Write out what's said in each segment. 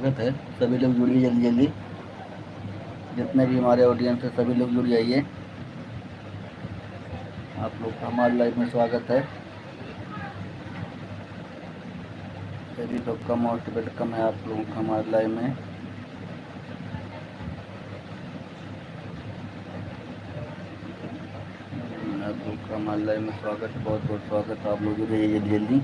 स्वागत है। सभी लोग जुड़िए जल्दी जल्दी, जितने भी हमारे ऑडियंस है सभी लोग जुड़ जाइए। आप लोग का हमारे लाइव में स्वागत है। सभी लोग का मोस्ट वेलकम है आप लोगों का हमारे लाइव में। आप लोग का हमारे लाइव में स्वागत है, बहुत बहुत स्वागत है। आप लोग जुड़ जाइए जल्दी जल्दी।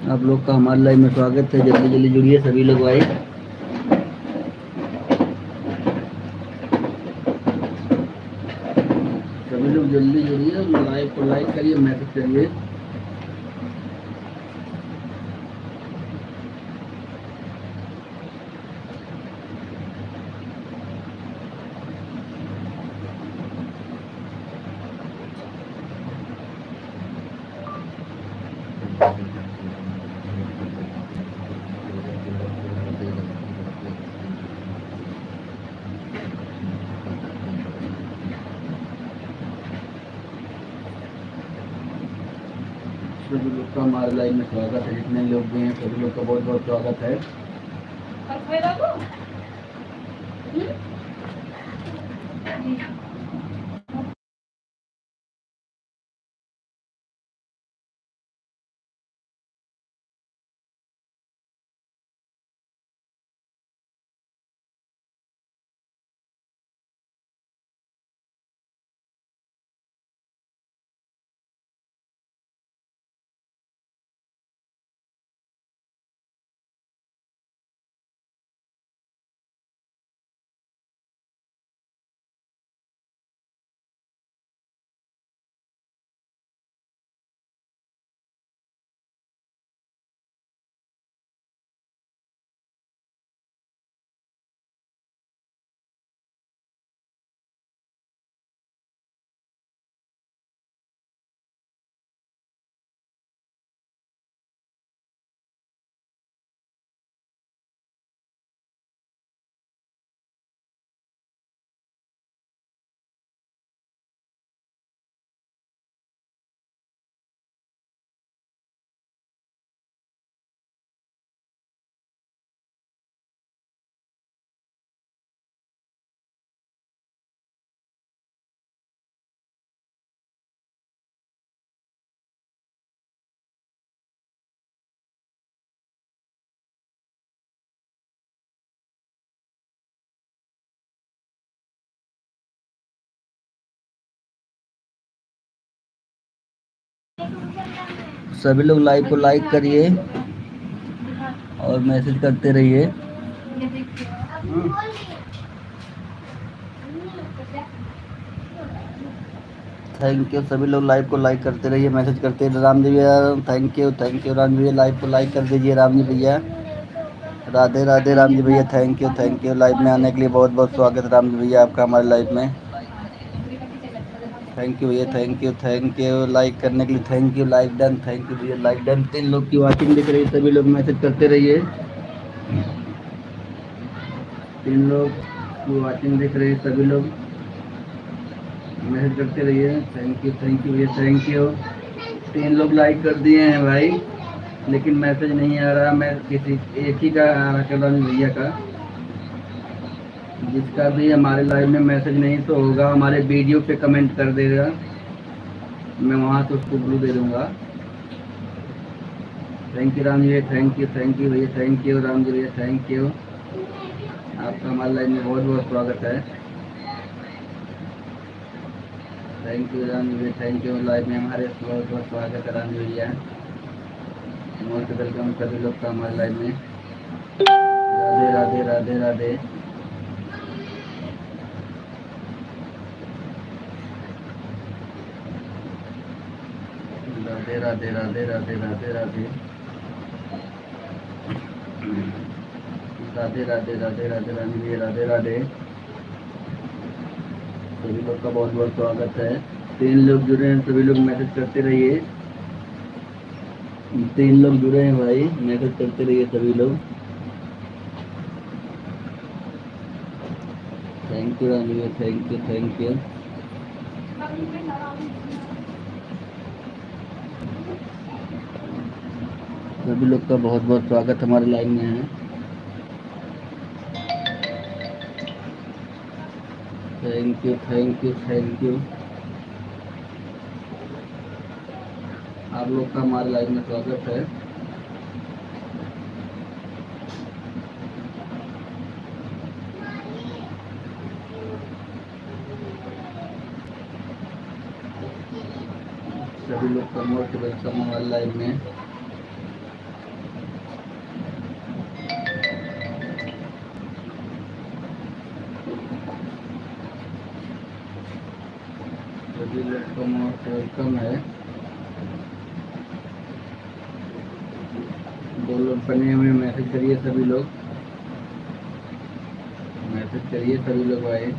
आप लोग का हमारे लाइव में स्वागत है, जल्दी जल्दी जुड़िए सभी लोग आए। सभी लोग जल्दी जुड़िए, लाइव को लाइक करिए, मैसेज करिए। सभी लोग का हमारे लाइव में स्वागत है, जितने लोग भी हैं सभी लोग का बहुत बहुत स्वागत है। सभी लोग लाइव को लाइक करिए और मैसेज करते रहिए। थैंक यू, सभी लोग लाइव को लाइक करते रहिए, मैसेज करते रहिए। राम जी भैया थैंक यू राम जी भैया, लाइव को लाइक कर दीजिए राम जी भैया। राधे राधे राम जी भैया, थैंक यू लाइव में आने के लिए बहुत बहुत स्वागत है राम जी भैया आपका हमारे लाइव में। थैंक यू भैया, थैंक यू लाइक करने के लिए, thank you like done, thank you भैया लाइक डन। 3 लोग की वॉचिंग दिख रही है, सभी लोग मैसेज करते रहिए। 3 लोग की वॉचिंग दिख रही है, सभी लोग मैसेज करते रहिए। थैंक यू भैया, थैंक यू। 3 लोग लाइक कर दिए हैं भाई, लेकिन मैसेज नहीं आ रहा। मैं किसी एक ही का आ रहा कल्याण भैया का, जिसका भी हमारे लाइव में मैसेज नहीं तो होगा हमारे वीडियो पे कमेंट कर देगा, मैं वहाँ से उसको ब्लू दे दूँगा। थैंक यू राम जी भैया, थैंक यू भैया, थैंक यू राम जी भैया, थैंक यू। आपका हमारे लाइव में बहुत बहुत स्वागत है। थैंक यू रानी भैया, थैंक यू। लाइव में हमारे बहुत बहुत स्वागत है रानी भैया, मोस्ट वेलकम सभी लोग का हमारे लाइव में। राधे राधे राधे राधे। राधे राधे राधे राधे राधे राधे राधे राधे राधे राधे रानी भैया, राधे राधे। सभी लोग का बहुत बहुत स्वागत है। 3 लोग जुड़े हैं, सभी लोग मैसेज करते रहिए। 3 लोग जुड़े हैं भाई, मैसेज करते रहिए सभी लोग। थैंक यू रानी भैया, थैंक यू थैंक यू। सभी लोग का बहुत बहुत स्वागत हमारे लाइन में है। Thank you thank you thank you. आप लोग का हमारे लाइन में स्वागत है। सभी लोग का मोस्ट वेलकम हमारे लाइन में। सभी लोग का मोस्ट वेलकम है। 2 लोग बने हुए, मैसेज करिए सभी लोग, मैसेज करिए सभी लोग भाई।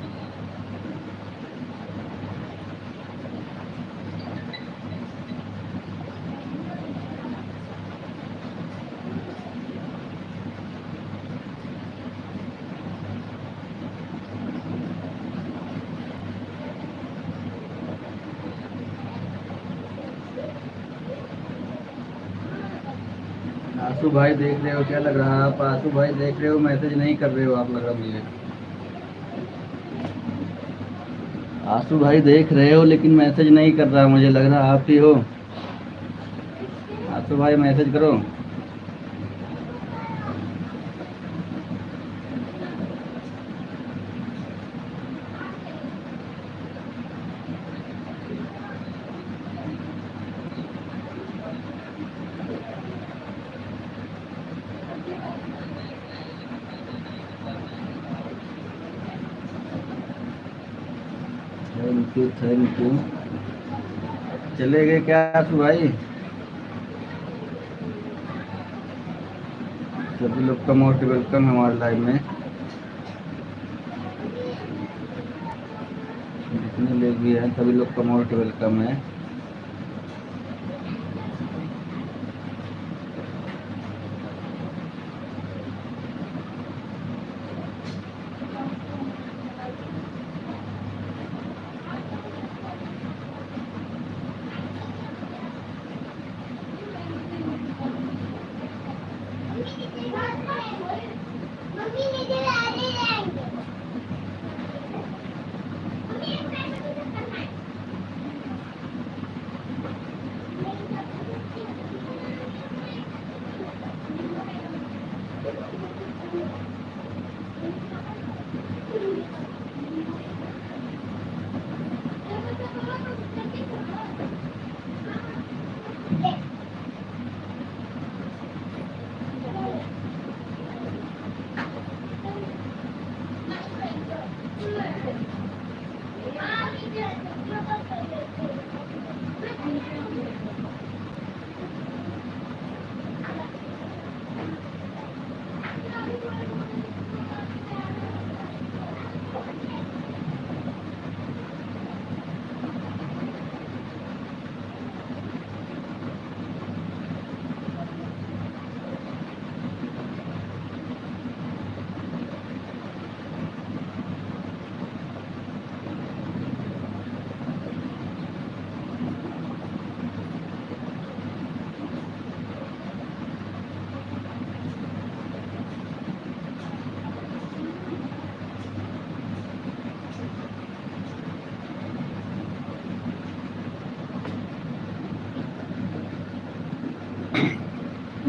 आंसू भाई देख रहे हो, क्या लग रहा है आप आंसू भाई देख रहे हो, मैसेज नहीं कर रहे हो आप, लग रहा मुझे। आंसू भाई देख रहे हो लेकिन मैसेज नहीं कर रहा, मुझे लग रहा आप ही हो। आंसू भाई मैसेज करो। Thank you thank you. चले गए क्या आंसू भाई? सभी लोग का मोस्ट वेलकम है हमारे लाइव में। जितने लोग भी हैं सभी लोग का मोस्ट वेलकम है।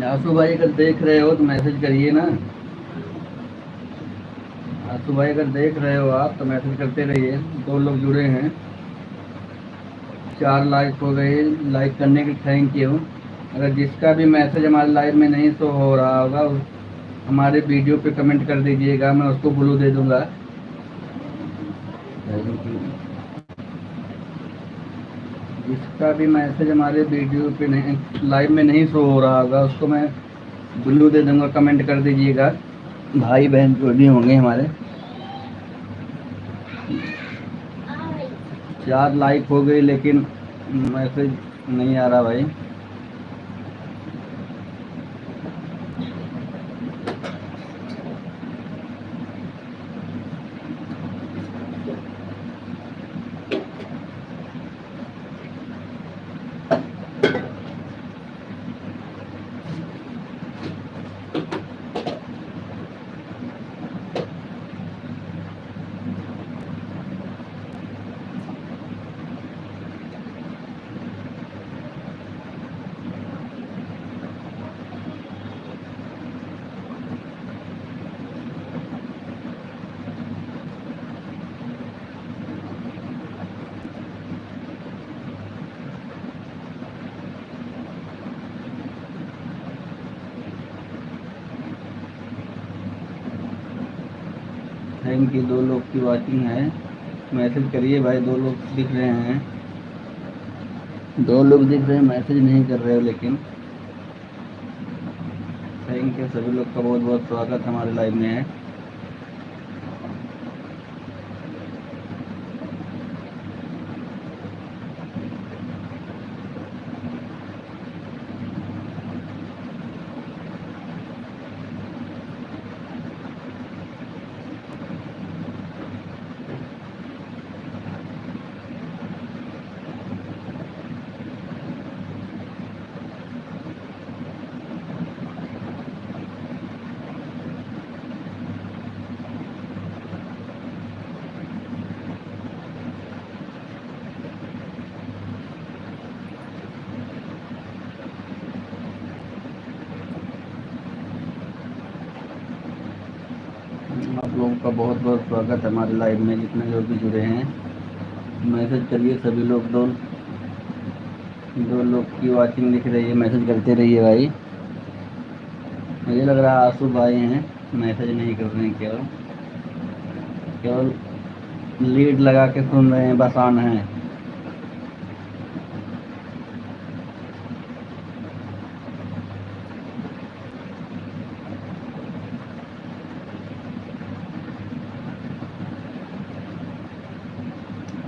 आंसू भाई अगर देख रहे हो तो मैसेज करिए ना। आंसू भाई अगर देख रहे हो आप तो मैसेज करते रहिए। 2 लोग जुड़े हैं। 4 लाइक हो गए, लाइक करने के थैंक यू। अगर जिसका भी मैसेज हमारे लाइव में नहीं शो हो रहा होगा हमारे वीडियो पे कमेंट कर दीजिएगा, मैं उसको ब्लू दे दूंगा। Thank you. जिसका भी मैसेज हमारे वीडियो पे नहीं, लाइव में नहीं शो हो रहा होगा उसको मैं ब्लू दे दूंगा, कमेंट कर दीजिएगा। भाई बहन जो भी होंगे हमारे। 4 लाइक हो गई लेकिन मैसेज नहीं आ रहा भाई। Thank you. 2 लोग की वॉचिंग है, मैसेज करिए भाई। 2 लोग दिख रहे हैं, 2 लोग दिख रहे हैं, मैसेज नहीं कर रहे हो लेकिन। Thank you. सभी लोग का बहुत बहुत स्वागत हमारे लाइव में है। आप लोगों का बहुत बहुत स्वागत है हमारे लाइव में, जितने लोग भी जुड़े हैं। मैसेज करिए सभी लोग। 2 लोग की वॉचिंग दिख रही है, मैसेज करते रहिए भाई। मुझे लग रहा है आंसू भाई हैं, मैसेज नहीं कर रहे हैं, केवल केवल लीड लगा के सुन रहे हैं, बस ऑन है।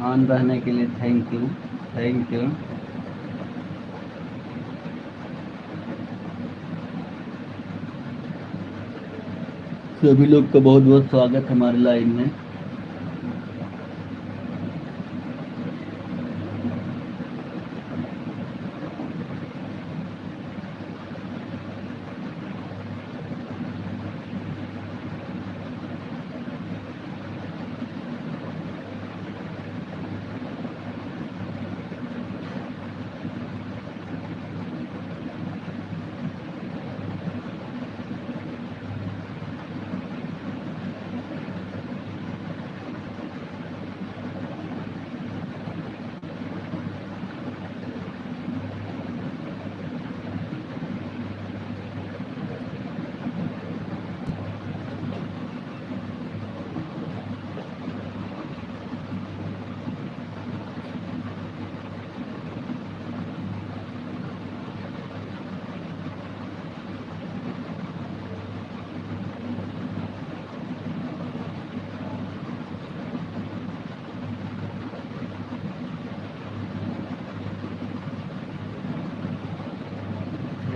ऑन रहने के लिए थैंक यू। Thank you. सभी लोग का बहुत बहुत स्वागत हमारे लाइव में।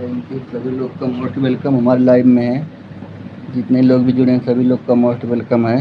Thank you. सभी लोग का मोस्ट वेलकम हमारे लाइव में है। जितने लोग भी जुड़े हैं सभी लोग का मोस्ट वेलकम है।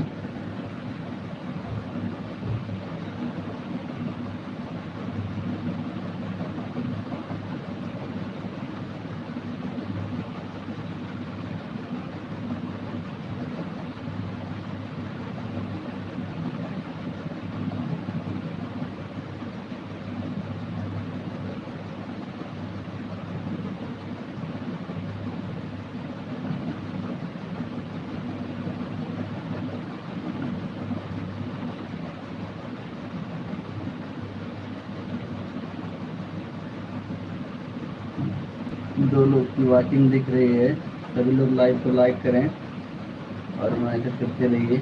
2 लोग की वॉचिंग दिख रही है, सभी लोग लाइव को लाइक करें और मैसेज करते रहिए।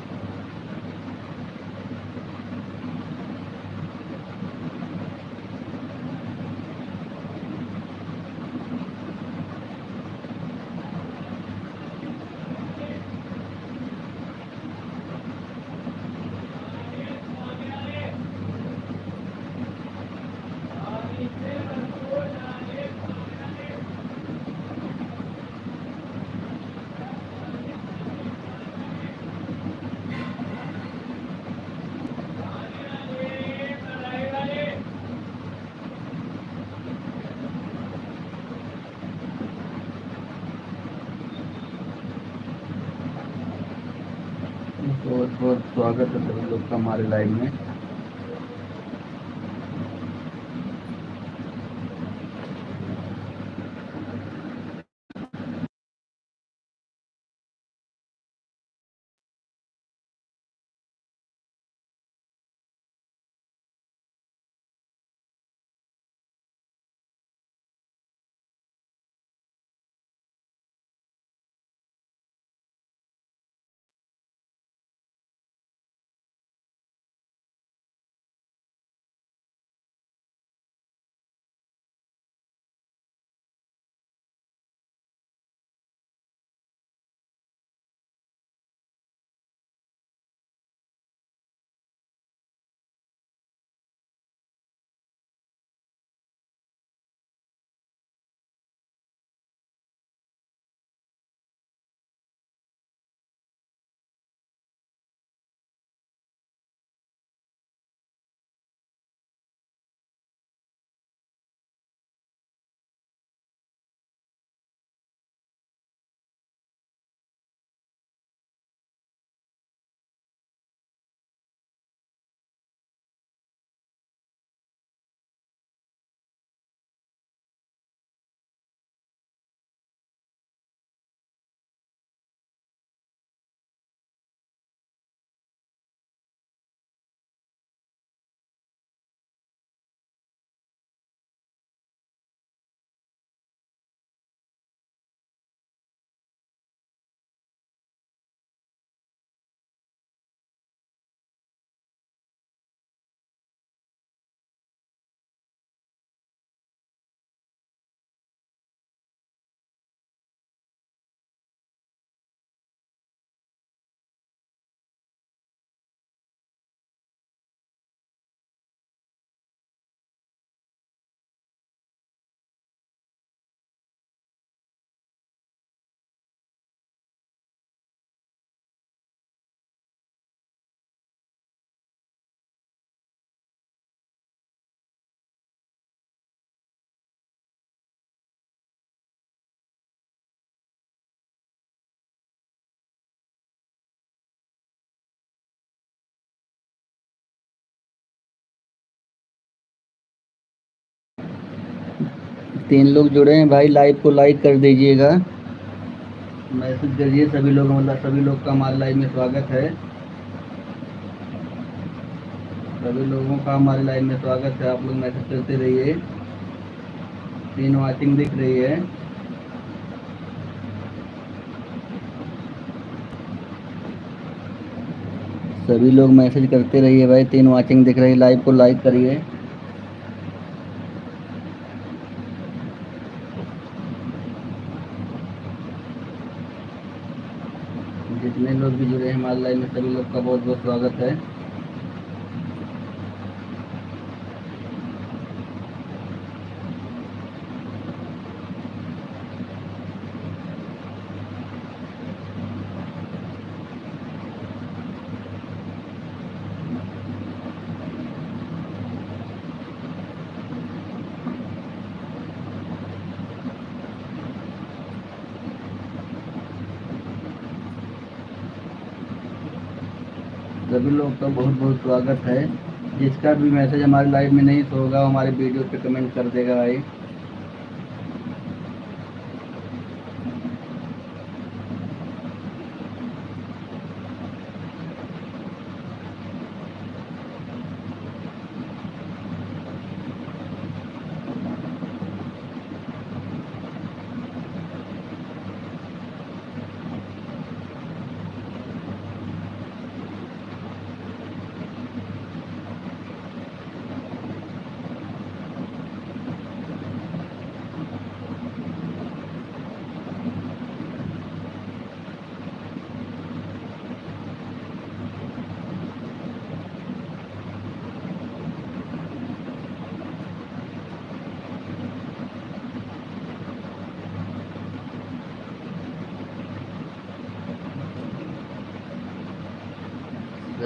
बहुत बहुत स्वागत है सभी लोग का हमारे लाइव में। तीन लोग जुड़े हैं भाई, लाइव को लाइक कर दीजिएगा, मैसेज करिए सभी लोग, मतलब सभी लोग का हमारे लाइव में स्वागत है। सभी लोगों का हमारे लाइव में स्वागत है, आप लोग मैसेज करते रहिए। 3 वॉचिंग दिख रही है। सभी लोग मैसेज करते रहिए भाई, 3 वॉचिंग दिख रही है, लाइव को लाइक करिए। जितने लोग भी जुड़े हैं हमारे लाइव में सभी लोग का बहुत बहुत स्वागत है। सभी लोग का बहुत बहुत स्वागत है। जिसका भी मैसेज हमारे लाइव में नहीं शो होगा हमारे वीडियो पे कमेंट कर देगा भाई।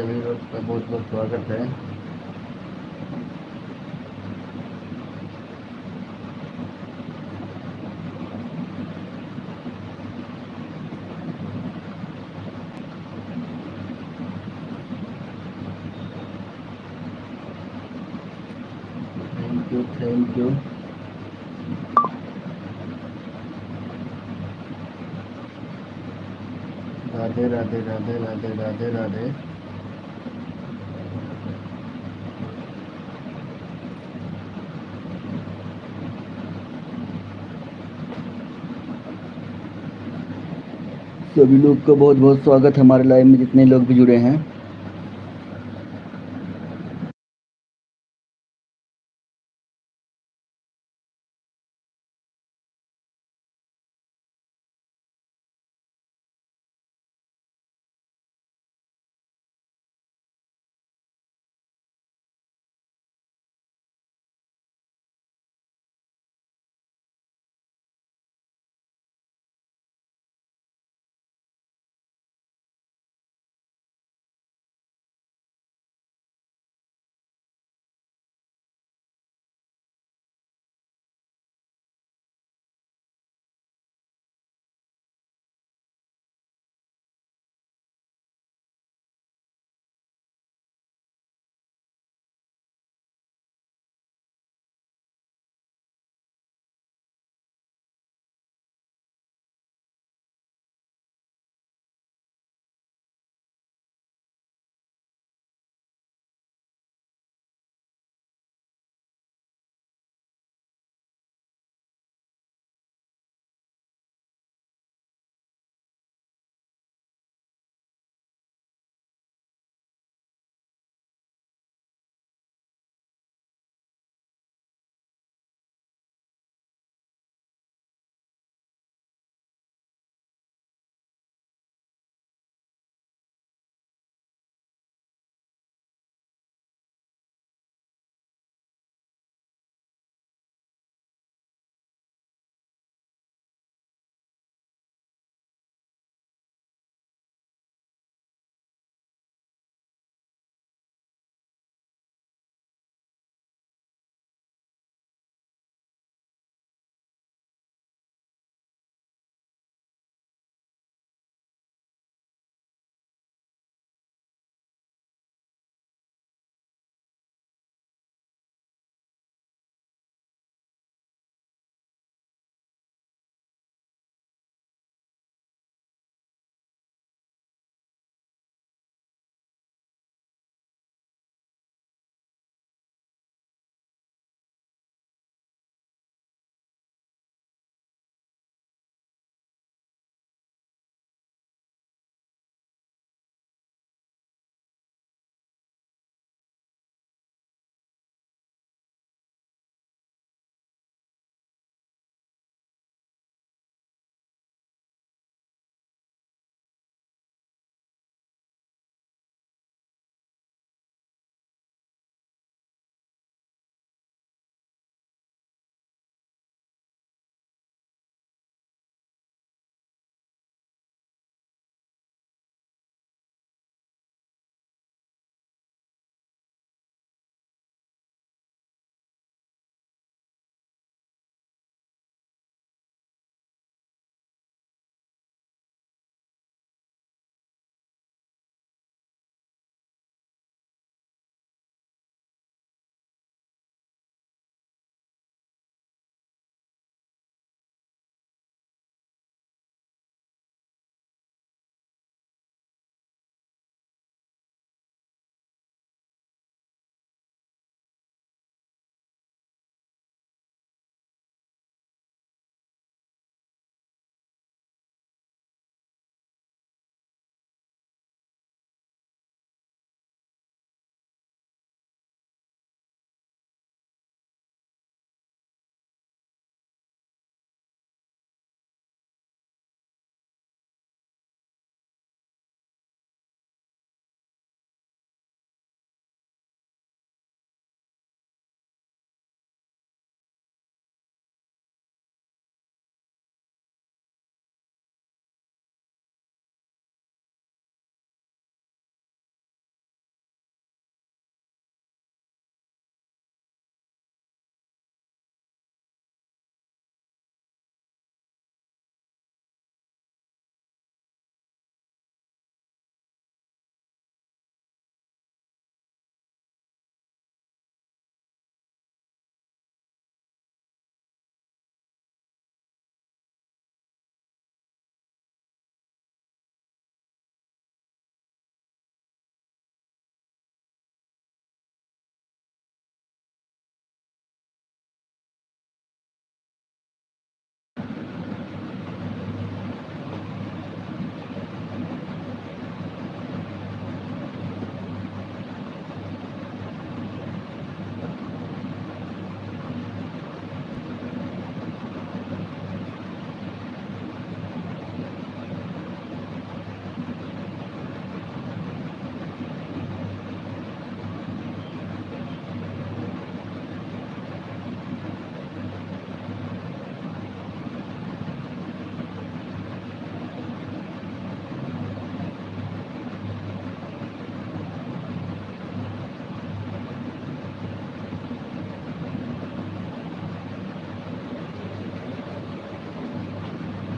सभी लोग का बहुत बहुत स्वागत है। Thank you thank you. Radhe Radhe Radhe Radhe Radhe Radhe. सभी लोग का बहुत बहुत स्वागत है हमारे लाइव में, जितने लोग भी जुड़े हैं।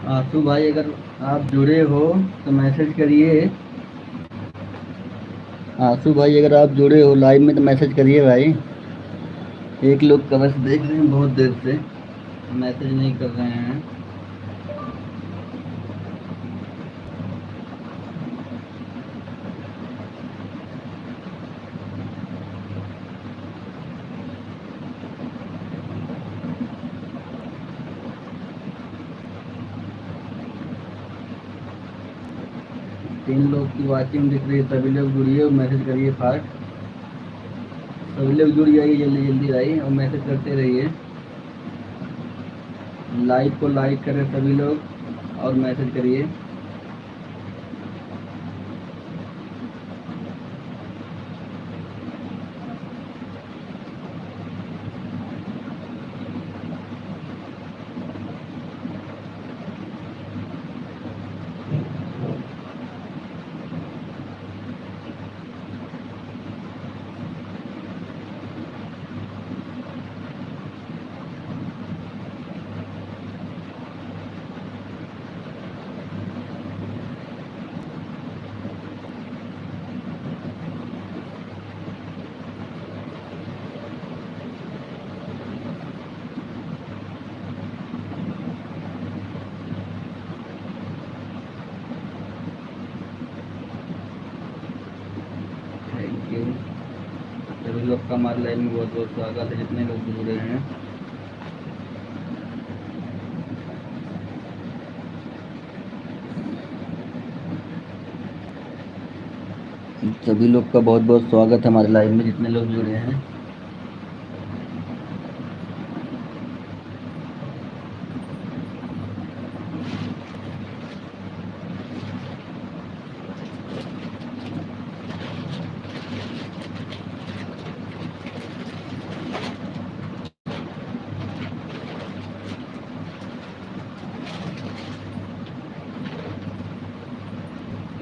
आंसू भाई, अगर आप जुड़े हो तो मैसेज करिए। आंसू भाई, अगर आप जुड़े हो लाइव में तो मैसेज करिए भाई। एक लोग कमेंट्स देख रहे हैं बहुत देर से, मैसेज नहीं कर रहे हैं। 3 लोग की वॉचिंग दिख रही है, सभी लोग जुड़िए और मैसेज करिए फास्ट। सभी लोग जुड़ जाइए जल्दी जल्दी भाई और मैसेज करते रहिए। लाइव को लाइक करें सभी लोग और मैसेज करिए। थैंक यू सभी लोग का हमारे लाइव में बहुत बहुत स्वागत है, जितने लोग जुड़े हैं। सभी लोग का बहुत बहुत स्वागत है हमारे लाइव में, जितने लोग जुड़े हैं।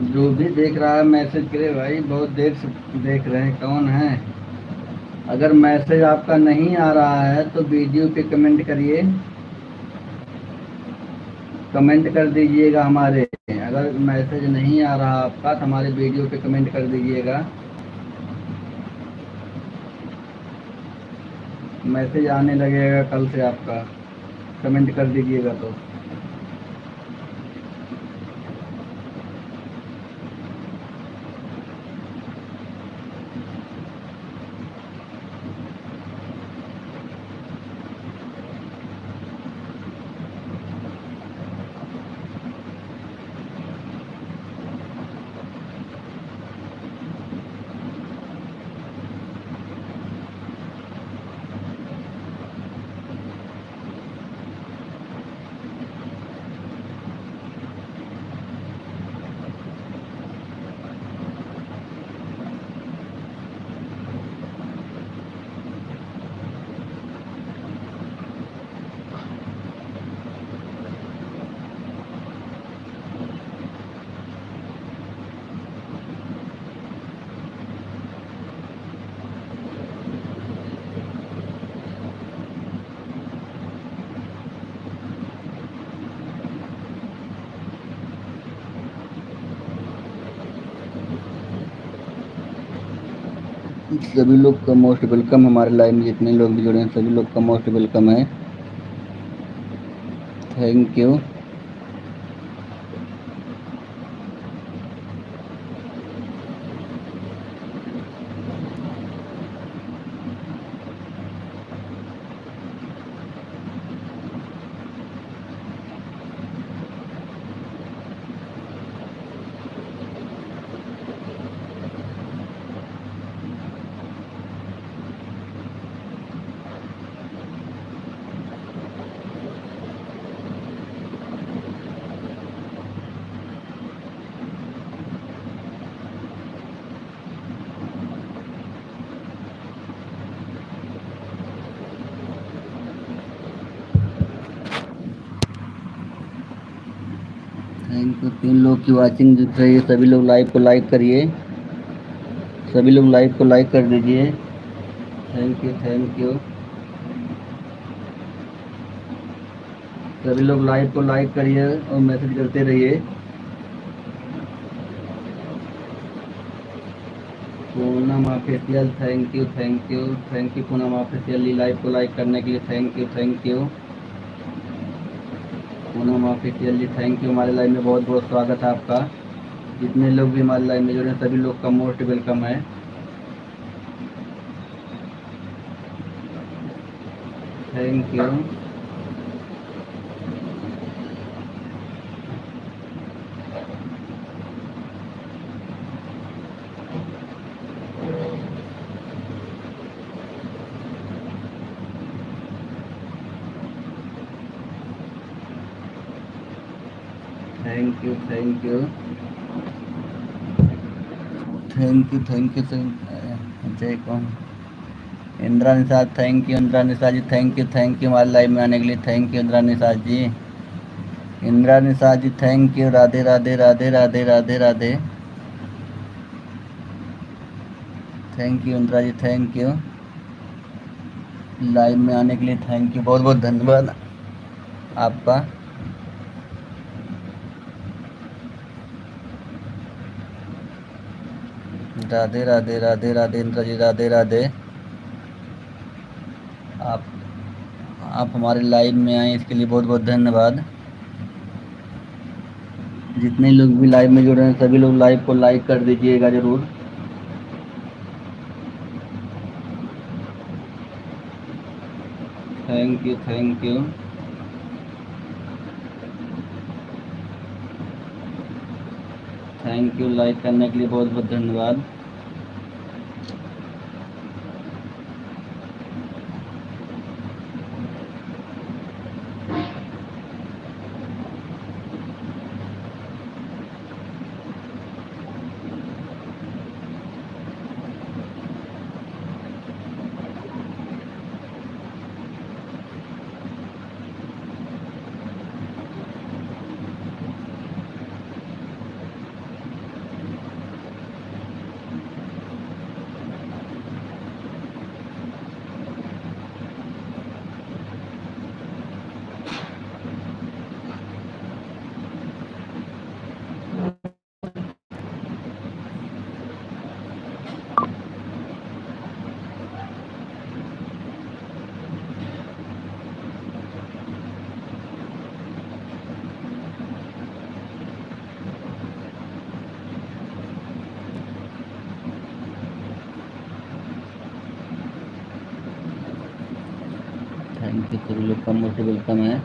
जो भी देख रहा है मैसेज करे भाई, बहुत देर से देख रहे हैं, कौन है। अगर मैसेज आपका नहीं आ रहा है तो वीडियो पे कमेंट करिए, कमेंट कर दीजिएगा हमारे। अगर मैसेज नहीं आ रहा आपका तो हमारे वीडियो पे कमेंट कर दीजिएगा। मैसेज आने लगेगा कल से आपका, कमेंट कर दीजिएगा तो। सभी लोग का मोस्ट वेलकम, हमारे लाइव में जितने लोग भी जुड़े हैं सभी लोग का मोस्ट वेलकम है। Thank you. Thank you. 3 लोग की वॉचिंग दिख रही है, सभी लोग लाइव को लाइक करिए, सभी लोग लाइव को लाइक कर दीजिए। Thank you thank you. सभी लोग लाइव को लाइक करिए और मैसेज करते रहिए। Poonam official, thank you thank you thank you Poonam official, live को लाइक करने के लिए thank you thank you Poonam official ji, thank you. हमारे लाइव में बहुत बहुत स्वागत है आपका। जितने लोग भी हमारे लाइव में जुड़े हैं सभी लोग का मोस्ट वेलकम है। Thank you. Thank you thank you thank you thank you जय कौन Indira Nishad, thank you Indira Nishad ji, thank you हमारे लाइव में आने के लिए, thank you Indira Nishad ji. Indira Nishad ji thank you, Radhe Radhe Radhe Radhe Radhe Radhe. Thank you Indira ji, thank you live में आने के लिए, थैंक यू, बहुत बहुत धन्यवाद आपका। राधे राधे राधे राधे इंदिरा जी, राधे राधे। आप आप हमारे लाइव में आए इसके लिए बहुत बहुत धन्यवाद। जितने लोग भी लाइव में जुड़ रहे हैं सभी लोग लाइव को लाइक कर दीजिएगा ज़रूर। Thank you thank you thank you, like करने के लिए बहुत बहुत धन्यवाद। थैंक यू, सभी लोग का मोस्ट वेलकम है।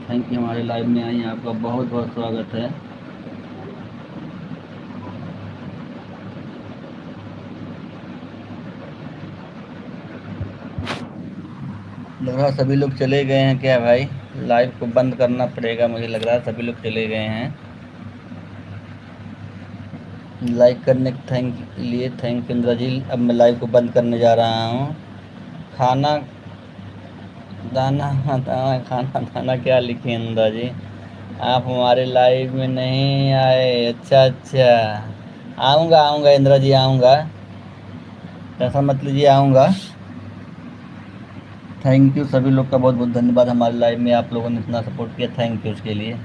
थैंक यू हमारे लाइव में आई, आपका बहुत बहुत स्वागत है। लग रहा है सभी लोग चले गए हैं क्या भाई? लाइव को बंद करना पड़ेगा, मुझे लग रहा है सभी लोग चले गए हैं। लाइक करने के लिए थैंक यू इंदिरा जी। अब मैं लाइव को बंद करने जा रहा हूँ। खाना दाना दाना खाना दाना क्या लिखे इंदिरा जी? आप हमारे लाइव में नहीं आए? अच्छा अच्छा, आऊँगा आऊँगा इंदिरा जी, आऊँगा, टेंशन मत लीजिए, आऊँगा। थैंक यू, सभी लोग का बहुत बहुत धन्यवाद। हमारे लाइव में आप लोगों ने इतना सपोर्ट किया, थैंक यू उसके लिए।